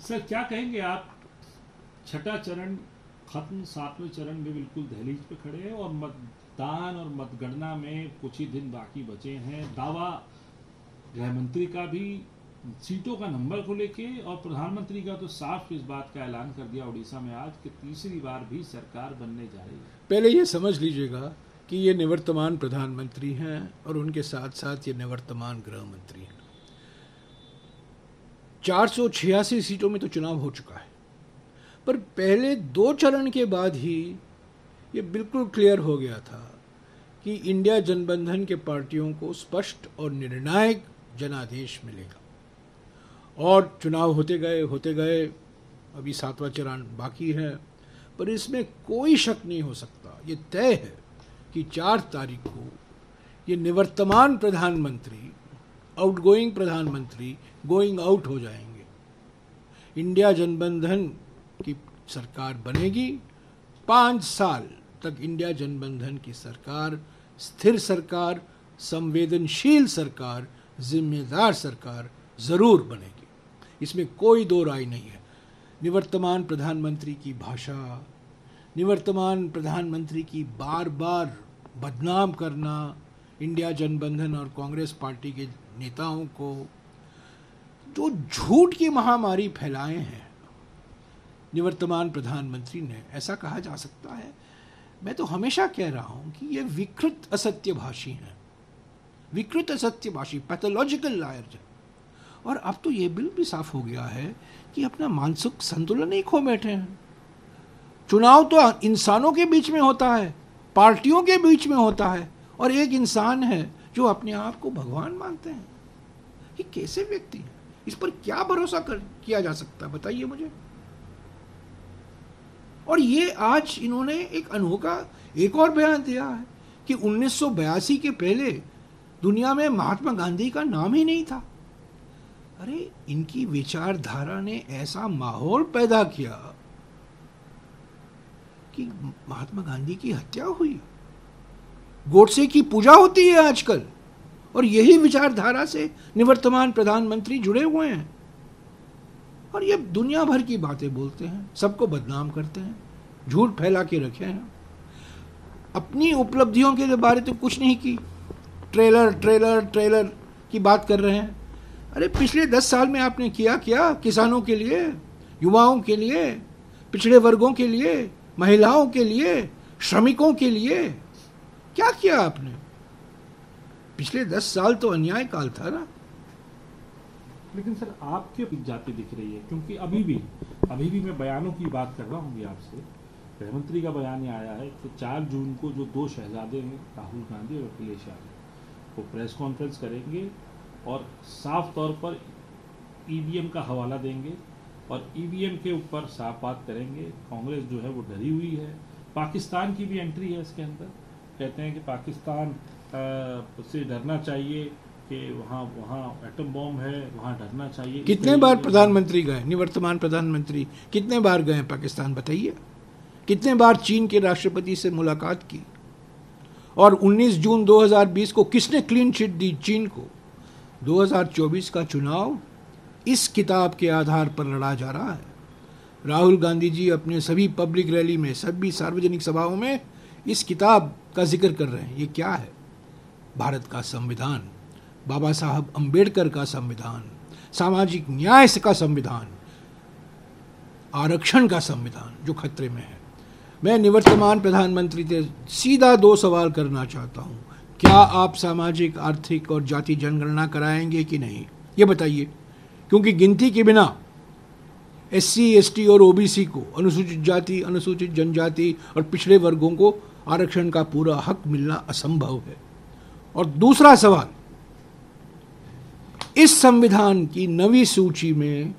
Sir क्या कहेंगे आप, छठा चरण खत्म, सातवें चरण में बिल्कुल दहलीज पे खड़े हैं और मतदान और मतगणना में कुछ ही दिन बाकी बचे हैं। दावा गृह मंत्री का भी सीटों का नंबर को लेके, और प्रधानमंत्री का तो साफ इस बात का ऐलान कर दिया उड़ीसा में आज कि तीसरी बार भी सरकार बनने जा रही है। पहले ये समझ लीजिएगा कि ये निवर्तमान प्रधानमंत्री हैं और उनके साथ साथ ये निवर्तमान गृह मंत्री हैं। 486 सीटों में तो चुनाव हो चुका है, पर पहले 2 चरण के बाद ही ये बिल्कुल क्लियर हो गया था कि इंडिया जनबंधन के पार्टियों को स्पष्ट और निर्णायक जनादेश मिलेगा। और चुनाव होते गए, अभी 7वां चरण बाकी है, पर इसमें कोई शक नहीं हो सकता, ये तय है कि 4 तारीख को ये निवर्तमान प्रधानमंत्री, आउटगोइंग प्रधानमंत्री गोइंग आउट हो जाएंगे। इंडिया जनबंधन की सरकार बनेगी। 5 साल तक इंडिया जनबंधन की सरकार, स्थिर सरकार, संवेदनशील सरकार, जिम्मेदार सरकार जरूर बनेगी, इसमें कोई दो राय नहीं है। निवर्तमान प्रधानमंत्री की भाषा, निवर्तमान प्रधानमंत्री की बार बार बदनाम करना इंडिया जनबंधन और कांग्रेस पार्टी के नेताओं को, जो झूठ की महामारी फैलाए हैं निवर्तमान प्रधानमंत्री ने, ऐसा कहा जा सकता है। मैं तो हमेशा कह रहा हूं कि ये विकृत असत्यभाषी हैं, विकृत असत्यभाषी, पैथोलॉजिकल लायर है। और अब तो ये बिल भी साफ हो गया है कि अपना मानसिक संतुलन ही खो बैठे हैं। चुनाव तो इंसानों के बीच में होता है, पार्टियों के बीच में होता है, और एक इंसान है जो अपने आप को भगवान मानते हैं। ये कैसे व्यक्ति है? इस पर क्या भरोसा किया जा सकता है, बताइए मुझे। और ये आज इन्होंने एक अनोखा एक और बयान दिया है कि 1982 के पहले दुनिया में महात्मा गांधी का नाम ही नहीं था। अरे, इनकी विचारधारा ने ऐसा माहौल पैदा किया कि महात्मा गांधी की हत्या हुई, गोडसे की पूजा होती है आजकल, और यही विचारधारा से निवर्तमान प्रधानमंत्री जुड़े हुए हैं। और ये दुनिया भर की बातें बोलते हैं, सबको बदनाम करते हैं, झूठ फैला के रखे हैं। अपनी उपलब्धियों के बारे तो कुछ नहीं की, ट्रेलर की बात कर रहे हैं। अरे, पिछले 10 साल में आपने किया क्या किसानों के लिए, युवाओं के लिए, पिछड़े वर्गों के लिए, महिलाओं के लिए, श्रमिकों के लिए? क्या किया आपने? पिछले 10 साल तो अन्याय काल था ना। लेकिन सर आपके जाती दिख रही है, क्योंकि अभी भी मैं बयानों की बात कर रहा हूँ आपसे। गृहमंत्री का बयान ये आया है कि 4 जून को जो 2 शहजादे हैं, राहुल गांधी और अखिलेश यादव, वो प्रेस कॉन्फ्रेंस करेंगे और साफ तौर पर ईवीएम का हवाला देंगे और ईवीएम के ऊपर साफ बात करेंगे। कांग्रेस जो है वो डरी हुई है, पाकिस्तान की भी एंट्री है इसके अंदर। कहते हैं कि पाकिस्तान से डरना चाहिए कि वहाँ एटम बॉम्ब है, वहाँ डरना चाहिए। कितने बार प्रधानमंत्री गए, निवर्तमान प्रधानमंत्री कितने बार गए पाकिस्तान, बताइए? कितने बार चीन के राष्ट्रपति से मुलाकात की? और 19 जून 2020 को किसने क्लीन चिट दी चीन को? 2024 का चुनाव इस किताब के आधार पर लड़ा जा रहा है। राहुल गांधी जी अपने सभी पब्लिक रैली में, सभी सार्वजनिक सभाओं में इस किताब का जिक्र कर रहे हैं। ये क्या है? भारत का संविधान, बाबा साहब अंबेडकर का संविधान, सामाजिक न्याय का संविधान, आरक्षण का संविधान जो खतरे में है। मैं निवर्तमान प्रधानमंत्री से सीधा 2 सवाल करना चाहता हूं। क्या आप सामाजिक, आर्थिक और जाति जनगणना कराएंगे कि नहीं, ये बताइए। क्योंकि गिनती के बिना SC, ST और OBC को, अनुसूचित जाति, अनुसूचित जनजाति और पिछड़े वर्गों को आरक्षण का पूरा हक मिलना असंभव है। और दूसरा सवाल, इस संविधान की नवी सूची में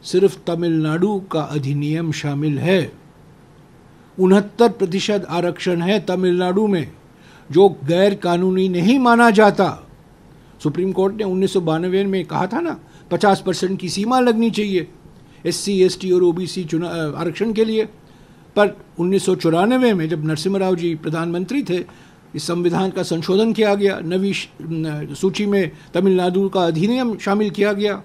सिर्फ तमिलनाडु का अधिनियम शामिल है। 69% आरक्षण है तमिलनाडु में, जो गैर कानूनी नहीं माना जाता। सुप्रीम कोर्ट ने 1992 में कहा था ना, 50% की सीमा लगनी चाहिए SC, ST और OBC आरक्षण के लिए। पर 1994 में जब नरसिम्हा राव जी प्रधानमंत्री थे, इस संविधान का संशोधन किया गया, नवी सूची में तमिलनाडु का अधिनियम शामिल किया गया।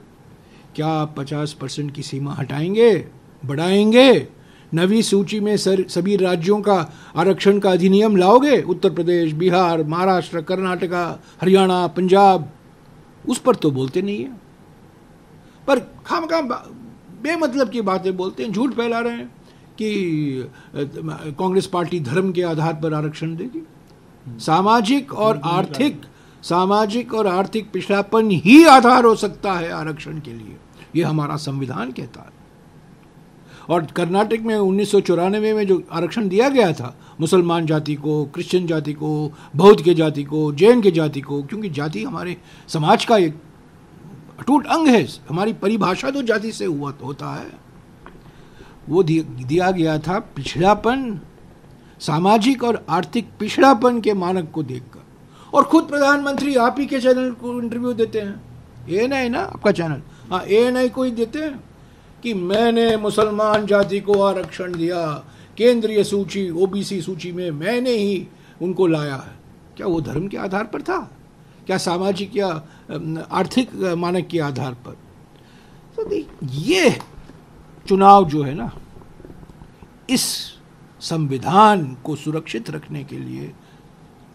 क्या आप 50% की सीमा हटाएंगे, बढ़ाएंगे? नवी सूची में सभी राज्यों का आरक्षण का अधिनियम लाओगे? उत्तर प्रदेश, बिहार, महाराष्ट्र, कर्नाटका, हरियाणा, पंजाब, उस पर तो बोलते नहीं है। पर खामखा बेमतलब की बातें बोलते हैं, झूठ फैला रहे हैं कि कांग्रेस पार्टी धर्म के आधार पर आरक्षण देगी। सामाजिक और आर्थिक पिछड़ापन ही आधार हो सकता है आरक्षण के लिए, ये हमारा संविधान कहता है। और कर्नाटक में 1994 में जो आरक्षण दिया गया था मुसलमान जाति को, क्रिश्चियन जाति को, बौद्ध के जाति को, जैन के जाति को, क्योंकि जाति हमारे समाज का एक अटूट अंग है, हमारी परिभाषा तो जाति से होता है, वो दिया गया था पिछड़ापन, सामाजिक और आर्थिक पिछड़ापन के मानक को देखकर। और खुद प्रधानमंत्री आप ही के चैनल को इंटरव्यू देते हैं, ANI ना आपका चैनल, हाँ ANI को ही देते हैं कि मैंने मुसलमान जाति को आरक्षण दिया, केंद्रीय सूची OBC सूची में मैंने ही उनको लाया है। क्या वो धर्म के आधार पर था? क्या सामाजिक या आर्थिक मानक के आधार पर? तो ये चुनाव जो है ना, इस संविधान को सुरक्षित रखने के लिए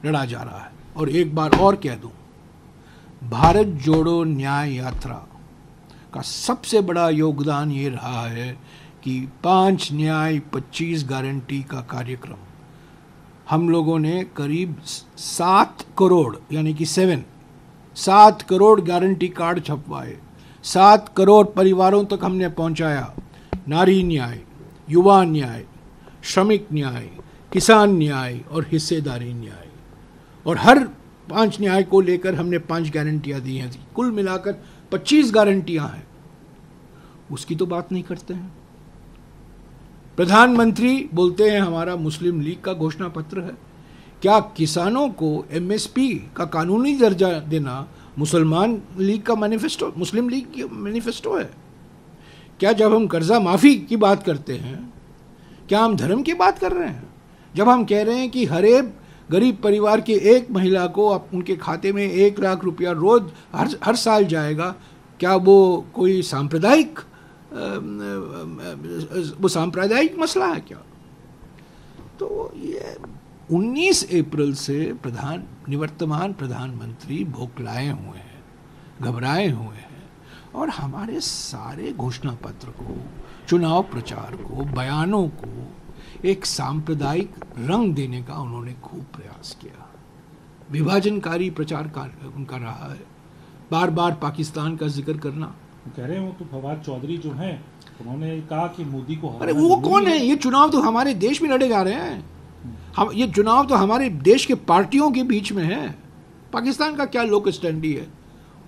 लड़ा जा रहा है। और एक बार और कह दूं, भारत जोड़ो न्याय यात्रा का सबसे बड़ा योगदान ये रहा है कि 5 न्याय 25 गारंटी का कार्यक्रम हम लोगों ने करीब 7 करोड़ यानी कि 7 करोड़ गारंटी कार्ड छपवाए, 7 करोड़ परिवारों तक हमने पहुंचाया। नारी न्याय, युवा न्याय, श्रमिक न्याय, किसान न्याय और हिस्सेदारी न्याय, और हर 5 न्याय को लेकर हमने 5 गारंटियां दी हैं। कुल मिलाकर 25 गारंटियां हैं, उसकी तो बात नहीं करते हैं। प्रधानमंत्री बोलते हैं हमारा मुस्लिम लीग का घोषणा पत्र है। क्या किसानों को MSP का कानूनी दर्जा देना मुसलमान लीग का मैनिफेस्टो, मुस्लिम लीग की मैनिफेस्टो है? क्या जब हम कर्जा माफ़ी की बात करते हैं, क्या हम धर्म की बात कर रहे हैं? जब हम कह रहे हैं कि हर एक गरीब परिवार की एक महिला को उनके खाते में 1 लाख रुपया रोज हर साल जाएगा, क्या वो कोई सांप्रदायिक मसला है क्या? तो ये 19 अप्रैल से निवर्तमान प्रधानमंत्री बौखलाए हुए हैं, घबराए हुए हैं, और हमारे सारे घोषणा पत्र को, चुनाव प्रचार को, बयानों को एक सांप्रदायिक रंग देने का उन्होंने खूब प्रयास किया। विभाजनकारी प्रचार उनका रहा है, बार बार पाकिस्तान का जिक्र करना। कह रहे हो तो फवाद चौधरी जो हैं, उन्होंने कहा कि मोदी को, अरे वो कौन है? ये चुनाव तो हमारे देश में लड़े जा रहे हैं, हम ये चुनाव तो हमारे देश के पार्टियों के बीच में है। पाकिस्तान का क्या लोक स्टैंडी है,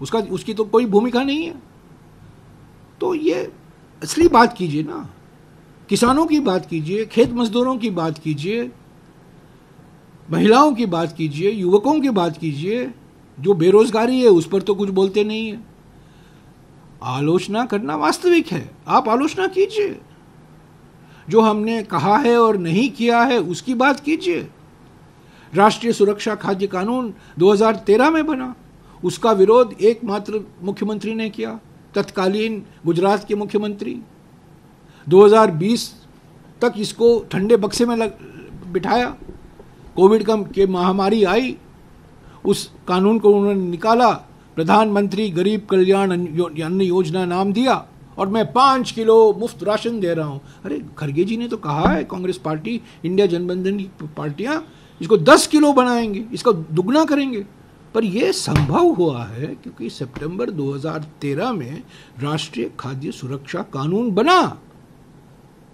उसकी तो कोई भूमिका नहीं है। तो ये असली बात कीजिए ना, किसानों की बात कीजिए, खेत मजदूरों की बात कीजिए, महिलाओं की बात कीजिए, युवकों की बात कीजिए। जो बेरोजगारी है उस पर तो कुछ बोलते नहीं है। आलोचना करना वास्तविक है, आप आलोचना कीजिए। जो हमने कहा है और नहीं किया है उसकी बात कीजिए। राष्ट्रीय सुरक्षा खाद्य कानून 2013 में बना, उसका विरोध एकमात्र मुख्यमंत्री ने किया, तत्कालीन गुजरात के मुख्यमंत्री। 2020 तक इसको ठंडे बक्से में बिठाया। कोविड के महामारी आई, उस कानून को उन्होंने निकाला, प्रधानमंत्री गरीब कल्याण अन्न योजना नाम दिया, और मैं 5 किलो मुफ्त राशन दे रहा हूं। अरे खरगे जी ने तो कहा है, कांग्रेस पार्टी, इंडिया जनबंधन की पार्टियां इसको 10 किलो बनाएंगे, इसको दुगना करेंगे। पर यह संभव हुआ है क्योंकि सितंबर 2013 में राष्ट्रीय खाद्य सुरक्षा कानून बना।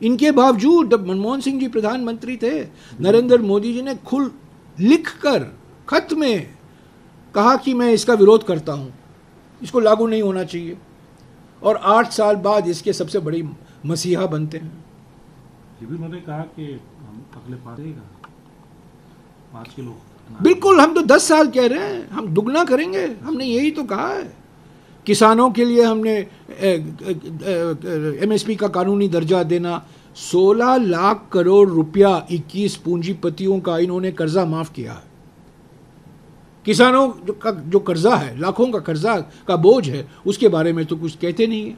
इनके बावजूद जब मनमोहन सिंह जी प्रधानमंत्री थे, नरेंद्र मोदी जी ने खुद लिखकर खत में कहा कि मैं इसका विरोध करता हूं, इसको लागू नहीं होना चाहिए, और 8 साल बाद इसके सबसे बड़ी मसीहा बनते हैं। ये भी उन्होंने कहा कि हम अगले 5 किलो, बिल्कुल, हम तो 10 साल कह रहे हैं, हम दुगना करेंगे, हमने यही तो कहा है। किसानों के लिए हमने MSP का कानूनी दर्जा देना, 16 लाख करोड़ रुपया 21 पूंजीपतियों का इन्होंने कर्जा माफ किया है। किसानों का जो कर्जा है, लाखों का कर्जा का बोझ है, उसके बारे में तो कुछ कहते नहीं है।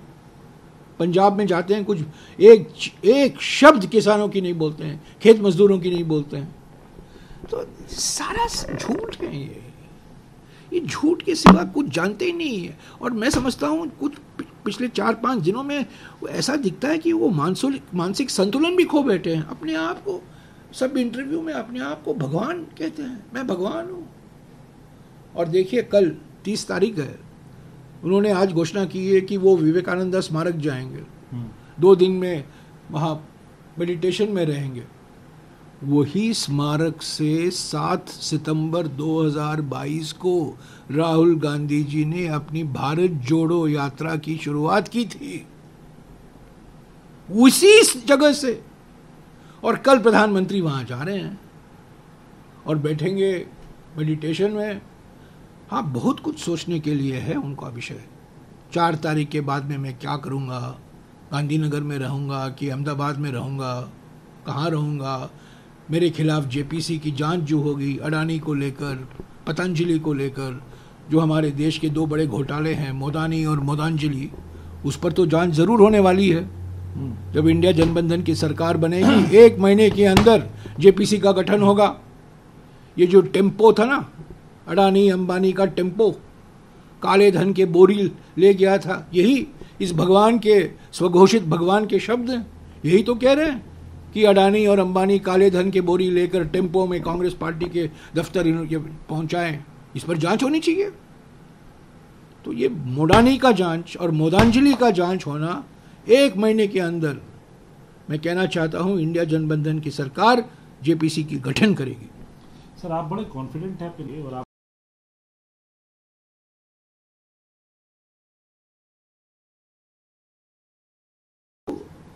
पंजाब में जाते हैं, कुछ एक शब्द किसानों की नहीं बोलते हैं, खेत मजदूरों की नहीं बोलते हैं। तो सारा झूठ है ये झूठ के सिवा कुछ जानते ही नहीं है। और मैं समझता हूँ कुछ पिछले 4-5 दिनों में ऐसा दिखता है कि वो मानसिक संतुलन भी खो बैठे हैं। अपने आप को सब इंटरव्यू में अपने आप को भगवान कहते हैं, मैं भगवान हूँ। और देखिए कल 30 तारीख है, उन्होंने आज घोषणा की है कि वो विवेकानंद स्मारक जाएंगे, 2 दिन में वहाँ मेडिटेशन में रहेंगे। वही स्मारक से 7 सितंबर 2022 को राहुल गांधी जी ने अपनी भारत जोड़ो यात्रा की शुरुआत की थी, उसी जगह से। और कल प्रधानमंत्री वहां जा रहे हैं और बैठेंगे मेडिटेशन में। हाँ, बहुत कुछ सोचने के लिए है उनका विषय। 4 तारीख के बाद में मैं क्या करूँगा, गांधीनगर में रहूँगा कि अहमदाबाद में रहूँगा, कहाँ रहूँगा, मेरे खिलाफ जेपीसी की जांच जो होगी अडानी को लेकर, पतंजलि को लेकर, जो हमारे देश के 2 बड़े घोटाले हैं, मोदानी और मोदांजलि, उस पर तो जांच ज़रूर होने वाली है। जब इंडिया जनबंधन की सरकार बनेगी 1 महीने के अंदर जेपीसी का गठन होगा। ये जो टेम्पो था ना, अडानी अंबानी का टेम्पो, काले धन के बोरी ले गया था, यही इस भगवान के स्वघोषित भगवान के शब्द हैं। यही तो कह रहे हैं कि अडानी और अंबानी काले धन के बोरी लेकर टेम्पो में कांग्रेस पार्टी के दफ्तर पहुंचाएं। इस पर जांच होनी चाहिए। तो ये मोडानी का जांच और मोदांजलि का जांच होना 1 महीने के अंदर, मैं कहना चाहता हूं इंडिया जनबंधन की सरकार जेपीसी की गठन करेगी। सर, आप बड़े कॉन्फिडेंट हैं आपके लिए, और आप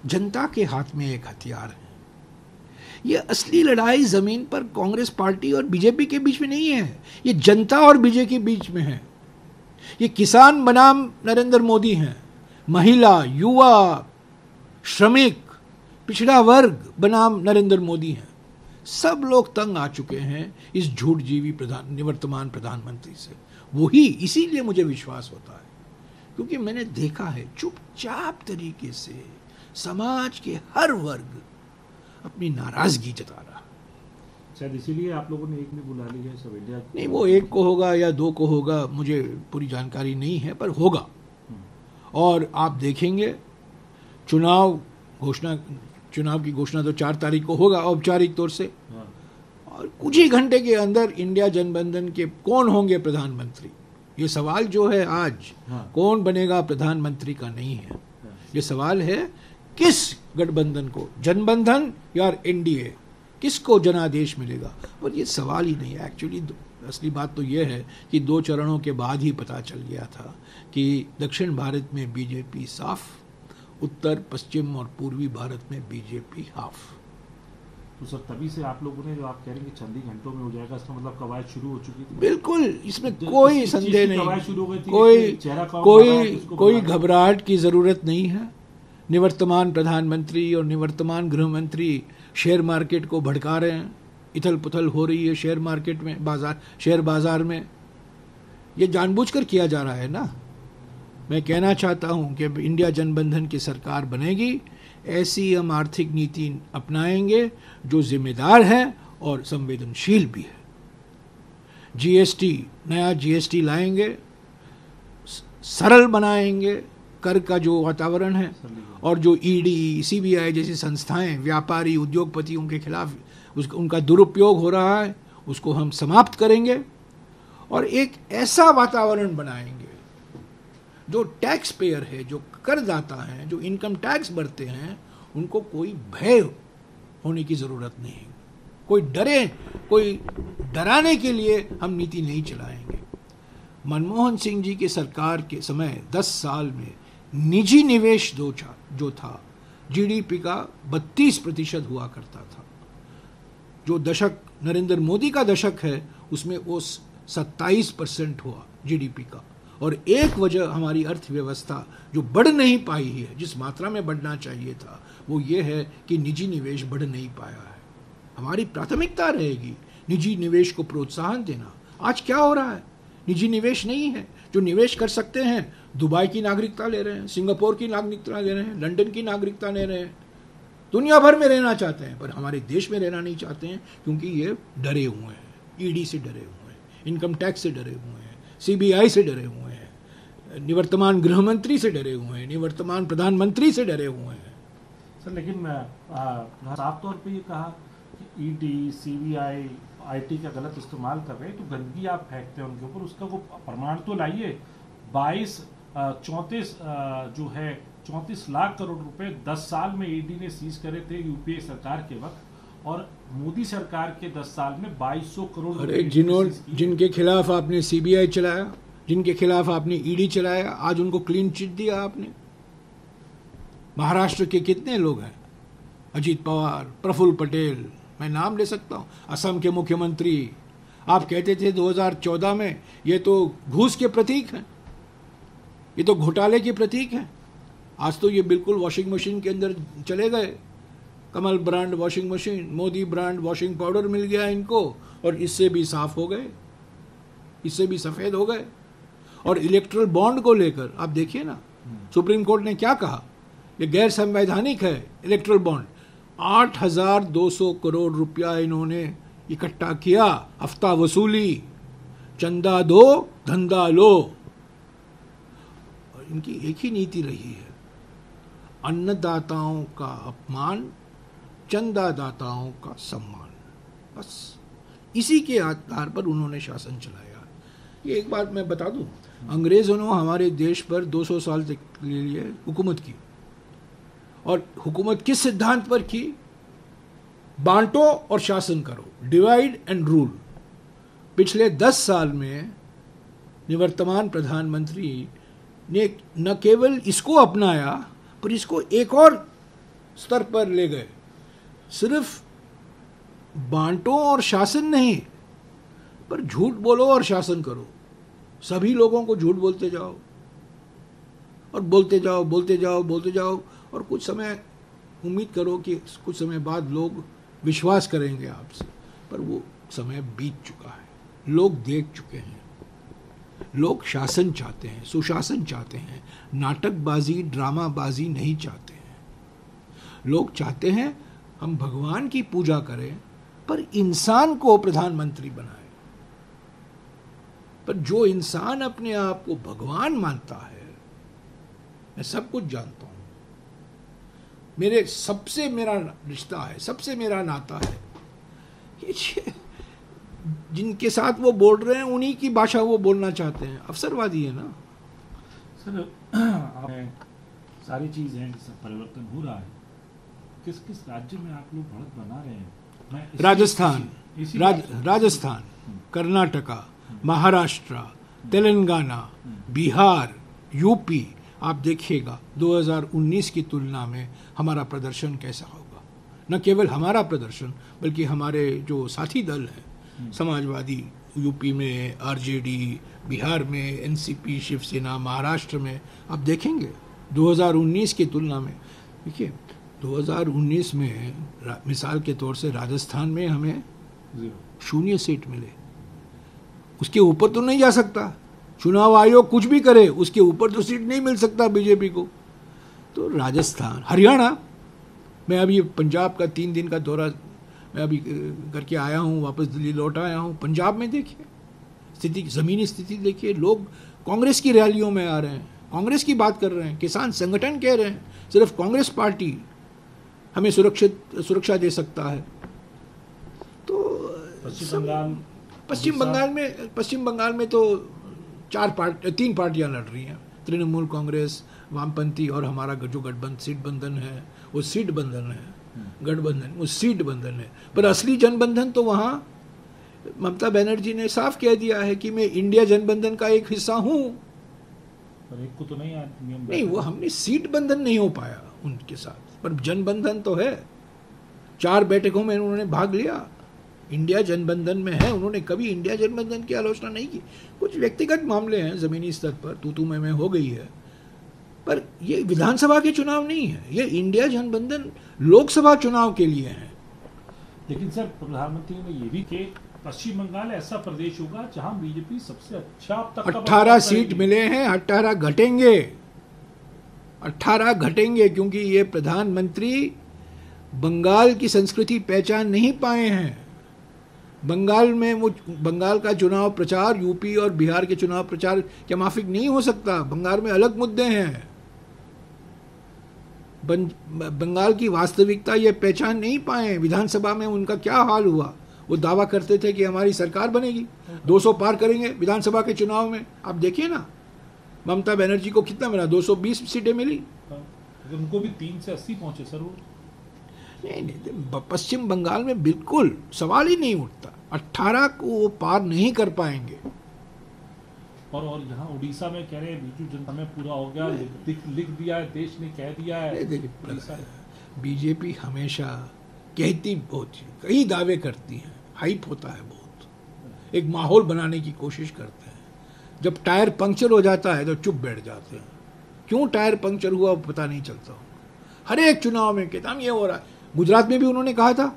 जनता के हाथ में एक हथियार है। ये असली लड़ाई जमीन पर कांग्रेस पार्टी और बीजेपी के बीच में नहीं है, ये जनता और बीजेपी के बीच में है। ये किसान बनाम नरेंद्र मोदी हैं, महिला, युवा, श्रमिक, पिछड़ा वर्ग बनाम नरेंद्र मोदी हैं। सब लोग तंग आ चुके हैं इस झूठजीवी निवर्तमान प्रधानमंत्री से। वही इसीलिए मुझे विश्वास होता है, क्योंकि मैंने देखा है चुपचाप तरीके से समाज के हर वर्ग अपनी नाराजगी जता रहा। शायद इसीलिए आप लोगों ने एक में बुला लिया है सब इंडिया। नहीं, वो 1 को होगा या 2 को होगा, मुझे पूरी जानकारी नहीं है, पर होगा। और आप देखेंगे चुनाव की घोषणा तो 4 तारीख को होगा औपचारिक तौर से। और कुछ ही घंटे के अंदर इंडिया जनबंधन के कौन होंगे प्रधानमंत्री, ये सवाल जो है आज कौन बनेगा प्रधानमंत्री का नहीं है। ये सवाल है किस गठबंधन को, जनबंधन या एनडीए, किसको जनादेश मिलेगा। पर ये सवाल ही नहीं है। एक्चुअली असली बात तो ये है कि 2 चरणों के बाद ही पता चल गया था कि दक्षिण भारत में बीजेपी साफ, उत्तर, पश्चिम और पूर्वी भारत में बीजेपी हाफ। तो सर, तभी से आप लोगों ने जो आप कह रहे हैं कि चंद ही घंटों में हो जाएगा, इसका मतलब कवायद शुरू हो चुकी थी। बिल्कुल, इसमें कोई संदेह नहीं, कवायद शुरू हो गई थी, कोई घबराहट की जरूरत नहीं है। निवर्तमान प्रधानमंत्री और निवर्तमान गृह मंत्री शेयर मार्केट को भड़का रहे हैं, इथल पुथल हो रही है शेयर मार्केट में, शेयर बाजार में। ये जानबूझकर किया जा रहा है ना। मैं कहना चाहता हूं कि इंडिया जनबंधन की सरकार बनेगी, ऐसी हम आर्थिक नीति अपनाएंगे जो जिम्मेदार है और संवेदनशील भी है। जीएसटी, नया जीएसटी लाएंगे, सरल बनाएंगे कर का जो वातावरण है, और जो ईडी, सीबीआई जैसी संस्थाएं व्यापारी उद्योगपतियों के खिलाफ उनका दुरुपयोग हो रहा है, उसको हम समाप्त करेंगे। और एक ऐसा वातावरण बनाएंगे जो टैक्स पेयर है, जो करदाता हैं, जो इनकम टैक्स भरते हैं, उनको कोई भय होने की ज़रूरत नहीं, कोई डराने के लिए हम नीति नहीं चलाएंगे। मनमोहन सिंह जी के सरकार के समय 10 साल में निजी निवेश जो था जीडीपी का 32% हुआ करता था। जो दशक नरेंद्र मोदी का दशक है उसमें वो 27% हुआ जीडीपी का। और एक वजह हमारी अर्थव्यवस्था जो बढ़ नहीं पाई है जिस मात्रा में बढ़ना चाहिए था, वो ये है कि निजी निवेश बढ़ नहीं पाया है। हमारी प्राथमिकता रहेगी निजी निवेश को प्रोत्साहन देना, आज क्या हो रहा है? निजी निवेश नहीं है। जो निवेश कर सकते हैं दुबई की नागरिकता ले रहे हैं, सिंगापुर की नागरिकता ले रहे हैं, लंदन की नागरिकता ले रहे हैं, दुनिया भर में रहना चाहते हैं, पर हमारे देश में रहना नहीं चाहते हैं क्योंकि ये डरे हुए हैं, ईडी से डरे हुए हैं, इनकम टैक्स से डरे हुए हैं, सीबीआई से डरे हुए हैं, निवर्तमान गृह मंत्री से डरे हुए हैं, निवर्तमान प्रधानमंत्री से डरे हुए हैं। सर लेकिन साफ तौर पे ये कहा कि ईडी, सीबीआई आईटी का गलत इस्तेमाल कर रहे हैं, तो गंदगी आप फेंकते हैं उनके ऊपर, उसका वो प्रमाण तो लाइए। 34 लाख करोड़ रुपए 10 साल में ईडी ने सीज करे थे यूपीए सरकार के वक्त, और मोदी सरकार के 10 साल में 2200 करोड़। अरे जिनके खिलाफ आपने सीबीआई चलाया, जिनके खिलाफ आपने ईडी चलाया, आज उनको क्लीन चिट दिया आपने। महाराष्ट्र के कितने लोग हैं? अजीत पवार, प्रफुल्ल पटेल, मैं नाम ले सकता हूँ, असम के मुख्यमंत्री। आप कहते थे 2014 में ये तो घूस के प्रतीक हैं, ये तो घोटाले के प्रतीक हैं। आज तो ये बिल्कुल वॉशिंग मशीन के अंदर चले गए। कमल ब्रांड वॉशिंग मशीन, मोदी ब्रांड वॉशिंग पाउडर मिल गया इनको, और इससे भी साफ हो गए, इससे भी सफ़ेद हो गए। और इलेक्ट्रल बॉन्ड को लेकर आप देखिए ना, सुप्रीम कोर्ट ने क्या कहा, ये गैर संवैधानिक है इलेक्ट्रल बॉन्ड। 8,200 करोड़ रुपया इन्होंने इकट्ठा किया, हफ्ता वसूली, चंदा दो धंधा लो। और इनकी एक ही नीति रही है, अन्नदाताओं का अपमान, चंदादाताओं का सम्मान। बस इसी के आधार पर उन्होंने शासन चलाया। ये एक बात मैं बता दूं, अंग्रेजों ने हमारे देश पर 200 साल तक के लिए हुकूमत की, और हुकूमत किस सिद्धांत पर की? बांटो और शासन करो, डिवाइड एंड रूल। पिछले 10 साल में निवर्तमान प्रधानमंत्री ने न केवल इसको अपनाया, पर इसको एक और स्तर पर ले गए। सिर्फ बांटो और शासन नहीं, पर झूठ बोलो और शासन करो। सभी लोगों को झूठ बोलते जाओ, और बोलते जाओ, बोलते जाओ, बोलते जाओ, और कुछ समय उम्मीद करो कि कुछ समय बाद लोग विश्वास करेंगे आपसे। पर वो समय बीत चुका है, लोग देख चुके हैं। लोग शासन चाहते हैं, सुशासन चाहते हैं, नाटकबाजी, ड्रामाबाजी नहीं चाहते हैं। लोग चाहते हैं हम भगवान की पूजा करें, पर इंसान को प्रधानमंत्री बनाएं। पर जो इंसान अपने आप को भगवान मानता है, मैं सब कुछ जानता हूं, सबसे मेरा रिश्ता है, सबसे मेरा नाता है, ये जिनके साथ वो बोल रहे हैं उन्हीं की भाषा वो बोलना चाहते हैं। अवसरवादी है ना सर। सारी चीज़ें सब परिवर्तन हो रहा है, किस किस राज्य में आप लोग बढ़त बना रहे हैं? राजस्थान, कर्नाटका, महाराष्ट्र, तेलंगाना, बिहार, यूपी। आप देखिएगा 2019 की तुलना में हमारा प्रदर्शन कैसा होगा। न केवल हमारा प्रदर्शन, बल्कि हमारे जो साथी दल हैं, समाजवादी यूपी में, आरजेडी बिहार में, एनसीपी शिवसेना महाराष्ट्र में, आप देखेंगे 2019 की तुलना में। देखिए 2019 में मिसाल के तौर से राजस्थान में हमें 0 सीट मिले। उसके ऊपर तो नहीं जा सकता, चुनाव आयोग कुछ भी करे, उसके ऊपर तो सीट नहीं मिल सकता बीजेपी को। तो राजस्थान, हरियाणा, मैं अभी पंजाब का 3 दिन का दौरा मैं अभी करके आया हूँ, वापस दिल्ली लौट आया हूँ। पंजाब में देखिए स्थिति, ज़मीनी स्थिति देखिए, लोग कांग्रेस की रैलियों में आ रहे हैं, कांग्रेस की बात कर रहे हैं, किसान संगठन कह रहे हैं सिर्फ कांग्रेस पार्टी हमें सुरक्षा दे सकता है। तो पश्चिम बंगाल में तो 3 पार्टियां लड़ रही हैं, तृणमूल कांग्रेस, वामपंथी और हमारा जो सीट बंधन है, वो सीट बंधन है, गठबंधन वो सीट बंधन है। पर असली जनबंधन तो वहाँ ममता बनर्जी ने साफ कह दिया है कि मैं इंडिया जनबंधन का एक हिस्सा हूँ। पर एक को तो नहीं, वो हमने सीट बंधन नहीं हो पाया उनके साथ, पर जनबंधन तो है। 4 बैठकों में उन्होंने भाग लिया, इंडिया जनबंधन में है। उन्होंने कभी इंडिया जनबंधन की आलोचना नहीं की। कुछ व्यक्तिगत मामले हैं ज़मीनी स्तर पर, तू मैं हो गई है, पर ये विधानसभा के चुनाव नहीं है, ये इंडिया जनबंधन लोकसभा चुनाव के लिए है। लेकिन सर प्रधानमंत्री ने ये भी कि पश्चिम बंगाल ऐसा प्रदेश होगा जहां बीजेपी सबसे अच्छा अब तक का 18 सीट मिले हैं, 18 घटेंगे, 18 घटेंगे, क्योंकि ये प्रधानमंत्री बंगाल की संस्कृति पहचान नहीं पाए हैं। बंगाल में वो बंगाल का चुनाव प्रचार यूपी और बिहार के चुनाव प्रचार क्या माफिक नहीं हो सकता? बंगाल में अलग मुद्दे हैं। बंगाल की वास्तविकता ये पहचान नहीं पाए। विधानसभा में उनका क्या हाल हुआ? वो दावा करते थे कि हमारी सरकार बनेगी, 200 पार करेंगे विधानसभा के चुनाव में। आप देखिए ना, ममता बनर्जी को कितना मिला? 220 सीटें मिली। उनको भी 3 से 80 पहुंचे सर वो। नहीं, पश्चिम बंगाल में बिल्कुल सवाल ही नहीं उठता। 18 को वो पार नहीं कर पाएंगे। और यहाँ उड़ीसा में कह रहे हैं बीजू जनता में पूरा हो गया, लिख दिया है, देश ने कह दिया है। बीजेपी हमेशा कहती बहुत, कई दावे करती हैं, हाइप होता है बहुत, एक माहौल बनाने की कोशिश करते हैं। जब टायर पंक्चर हो जाता है तो चुप बैठ जाते हैं। क्यों टायर पंक्चर हुआ पता नहीं चलता। हर एक चुनाव में कहता हम ये हो रहा है। गुजरात में भी उन्होंने कहा था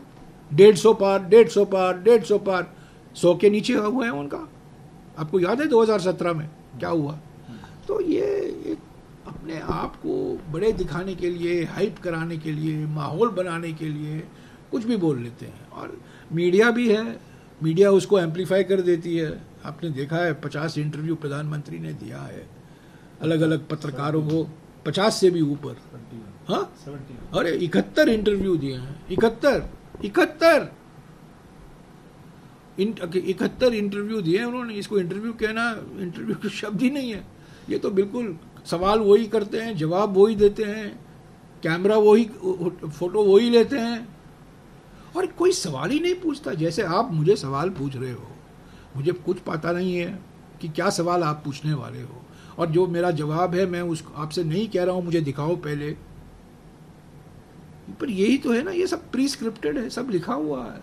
150 पार, 150 पार, 150 पार, 100 के नीचे हुआ है उनका। आपको याद है 2017 में क्या हुआ? तो ये एक अपने आप को बड़े दिखाने के लिए, हाइप कराने के लिए, माहौल बनाने के लिए कुछ भी बोल लेते हैं। और मीडिया भी है, मीडिया उसको एम्पलीफाई कर देती है। आपने देखा है 50 इंटरव्यू प्रधानमंत्री ने दिया है अलग अलग पत्रकारों को, 50 से भी ऊपर। हाँ, अरे 71 इंटरव्यू दिए हैं। 71 इंटरव्यू दिए उन्होंने। इसको इंटरव्यू कहना, इंटरव्यू का शब्द ही नहीं है। ये तो बिल्कुल सवाल वही करते हैं, जवाब वही देते हैं, कैमरा वही, फोटो वही लेते हैं, और कोई सवाल ही नहीं पूछता। जैसे आप मुझे सवाल पूछ रहे हो, मुझे कुछ पता नहीं है कि क्या सवाल आप पूछने वाले हो, और जो मेरा जवाब है मैं उसको आपसे नहीं कह रहा हूं मुझे दिखाओ पहले। पर यही तो है ना, ये सब प्री स्क्रिप्टेड है, सब लिखा हुआ है।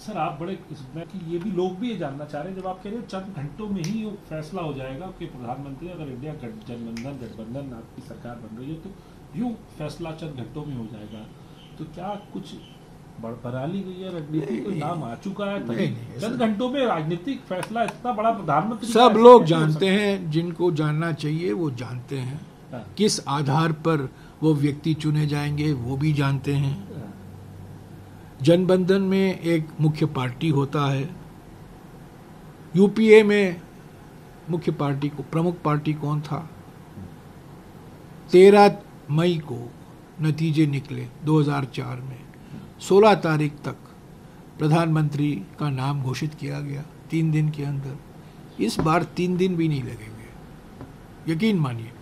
सर आप बड़े इसमें कि ये भी लोग भी ये जानना चाह रहे हैं, जब आप कह रहे हो चंद घंटों में ही वो फैसला हो जाएगा कि प्रधानमंत्री, अगर इंडिया गठबंधन आपकी सरकार बन रही है तो यूँ फैसला चंद घंटों में हो जाएगा, तो क्या कुछ बढ़ा ली गई है राजनीति? कोई नाम आ चुका है? चंद घंटों में राजनीतिक फैसला इतना बड़ा प्रधानमंत्री? सब लोग जानते हैं, जिनको जानना चाहिए वो जानते हैं। किस आधार पर वो व्यक्ति चुने जाएंगे वो भी जानते हैं। जनबंधन में एक मुख्य पार्टी होता है, यूपीए में मुख्य पार्टी को, प्रमुख पार्टी कौन था? 13 मई को नतीजे निकले 2004 में। 16 तारीख तक प्रधानमंत्री का नाम घोषित किया गया 3 दिन के अंदर। इस बार 3 दिन भी नहीं लगेंगे, यकीन मानिए।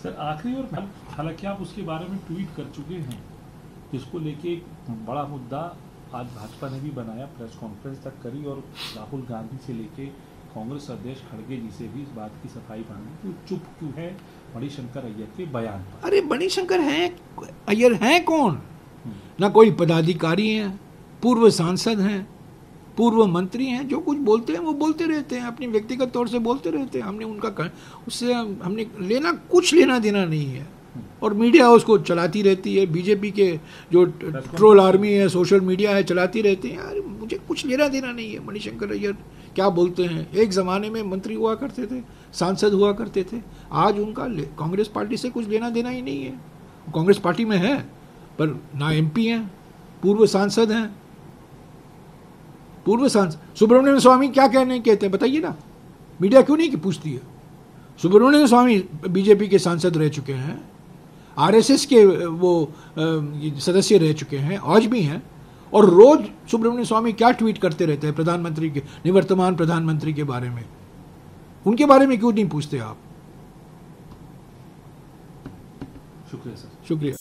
सर आखिरी, और हालांकि आप उसके बारे में ट्वीट कर चुके हैं, जिसको लेके एक बड़ा मुद्दा आज भाजपा ने भी बनाया, प्रेस कॉन्फ्रेंस तक करी, और राहुल गांधी से लेके कांग्रेस अध्यक्ष खड़गे जी से भी इस बात की सफाई मांगी कि चुप क्यों है मणिशंकर अय्यर के बयान पर। अरे मणिशंकर अय्यर हैं कौन? ना कोई पदाधिकारी हैं, पूर्व सांसद हैं, पूर्व मंत्री हैं। जो कुछ बोलते हैं वो बोलते रहते हैं, अपनी व्यक्तिगत तौर से बोलते रहते हैं। हमने उनका उससे हमने कुछ लेना देना नहीं है। और मीडिया उसको चलाती रहती है, बीजेपी के जो ट्रोल आर्मी है, सोशल मीडिया है, चलाती रहती है। यार मुझे कुछ लेना देना नहीं है मणिशंकर अय्यर क्या बोलते हैं। एक ज़माने में मंत्री हुआ करते थे, सांसद हुआ करते थे, आज उनका कांग्रेस पार्टी से कुछ लेना देना ही नहीं है। कांग्रेस पार्टी में है पर ना एमपी हैं, पूर्व सांसद हैं। पूर्व सांसद सुब्रमण्यम स्वामी क्या कहते हैं बताइए ना, मीडिया क्यों नहीं पूछती है? सुब्रमण्यम स्वामी बीजेपी के सांसद रह चुके हैं, आरएसएस के वो सदस्य रह चुके हैं, आज भी हैं, और रोज सुब्रमण्यम स्वामी क्या ट्वीट करते रहते हैं प्रधानमंत्री के, निवर्तमान प्रधानमंत्री के बारे में। उनके बारे में क्यों नहीं पूछते आप? शुक्रिया सर। शुक्रिया।